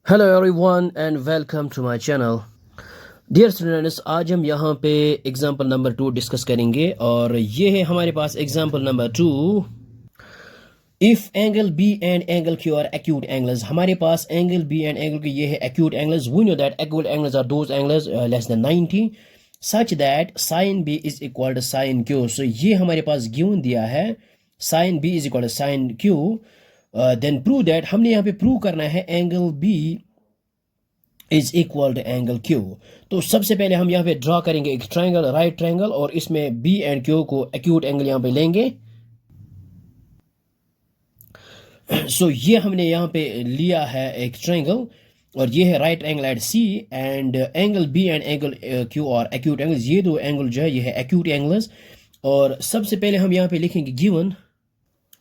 Hello everyone and welcome to my channel. Dear students, आज हम यहाँ पे एग्जांपल नंबर 2 डिस्कस करेंगे और ये है हमारे पास example number 2। If angle B and angle Q are acute angles, हमारे पास angle B and angle Q ये है acute angles. We know that acute angles are those angles less than 90 such that sine B is equal to sine Q. So ये हमारे पास given दिया है sine B is equal to sine Q. Then prove that, हमने यहाँ पे prove करना है angle B is equal to angle Q. तो सबसे पहले हम यहाँ पे ड्रॉ करेंगे एक ट्रायंगल, राइट ट्रायंगल, और इसमें बी एंड क्यू को एक्यूट एंगल यहाँ पे लेंगे। सो ये हमने यहाँ पे लिया है एक ट्रायंगल और ये है right angle at C and angle B and angle Q और एक्यूट एंगल्स। ये दो एंगल जो है ये है एक्यूट एंगल्स। और सबसे पहले हम यहाँ पे लिखेंगे गिवन।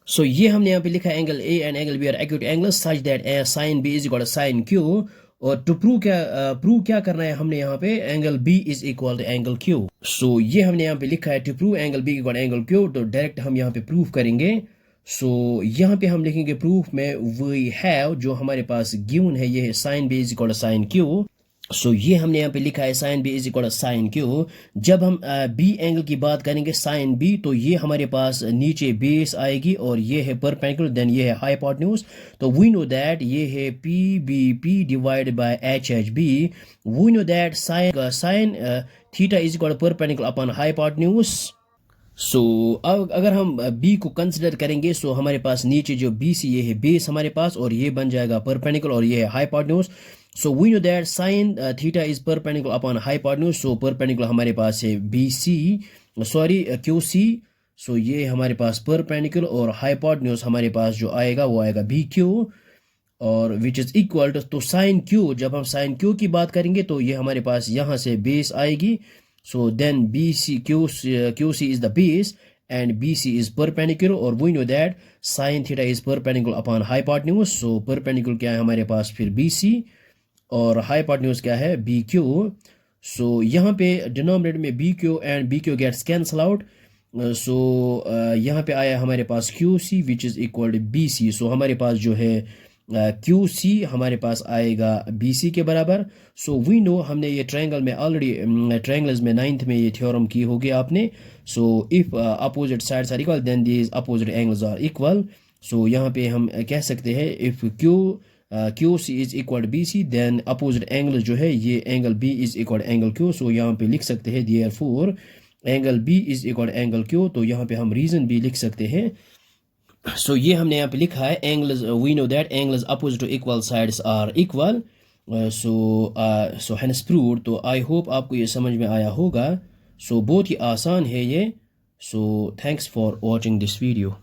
सो ये हमने यहाँ पे लिखा है angle A and angle B are acute angles such that sine B is equal to sine Q. और टू प्रूव क्या करना है हमने यहाँ पे angle B is equal to angle Q. So ये हमने यहाँ पे लिखा है to prove angle B equal angle Q. तो डायरेक्ट हम यहाँ पे प्रूव करेंगे। सो यहाँ पे हम लिखेंगे प्रूफ में वी हैव, जो हमारे पास गिवन है ये है sine B is equal to sine Q. So ये हमने यहाँ पे लिखा है sine B is equal to sine Q. जब हम बी एंगल की बात करेंगे साइन बी, तो ये हमारे पास नीचे बेस आएगी और ये है परपेंडिकुलर, देन ये है हाइपोटेन्यूज। तो वी नो दैट ये है P B P divided by H H B. We know that sine theta is equal to perpendicular upon hypotenuse. So अब अगर हम बी को कंसिडर करेंगे, सो हमारे पास नीचे जो बी सी ये है बेस हमारे पास और ये बन जाएगा परपेंडिकुलर और ये है hypotenuse. So we know that sine theta is perpendicular upon hypotenuse. So perpendicular हमारे पास है B C, sorry Q C. So ये हमारे पास परपेंडिकुलर और हाइपोटेन्यूज हमारे पास जो आएगा वो आएगा बी क्यू और विच इज इक्वल टू, तो साइन क्यू, जब हम साइन क्यू की बात करेंगे तो ये हमारे पास यहाँ से बेस आएगी। So then QC is the base and BC is perpendicular, और we know that sin theta is perpendicular upon hypotenuse. So perpendicular क्या है हमारे पास फिर BC और hypotenuse क्या है BQ. So यहाँ पे denominator में BQ and BQ gets cancel out. So यहाँ पे आया हमारे पास QC which is equal to BC. So हमारे पास जो है क्यू सी हमारे पास आएगा बी सी के बराबर। सो वी नो, हमने ये ट्रायंगल में ऑलरेडी ट्रायंगल्स में 9th में ये थ्योरम की होगी आपने। So if opposite sides are equal then these opposite angles are equal. So यहाँ पे हम कह सकते हैं if Q C is equal to B C then opposite angle जो है ये angle B is equal to angle Q. So यहाँ पे लिख सकते हैं therefore angle B is equal to angle Q. तो यहाँ पे हम रीजन भी लिख सकते हैं। सो ये हमने यहाँ पे लिखा है angles, we know that angles opposite to equal sides are equal. So hence proved. तो आई होप आपको ये समझ में आया होगा। सो बहुत ही आसान है ये। So thanks for watching this video.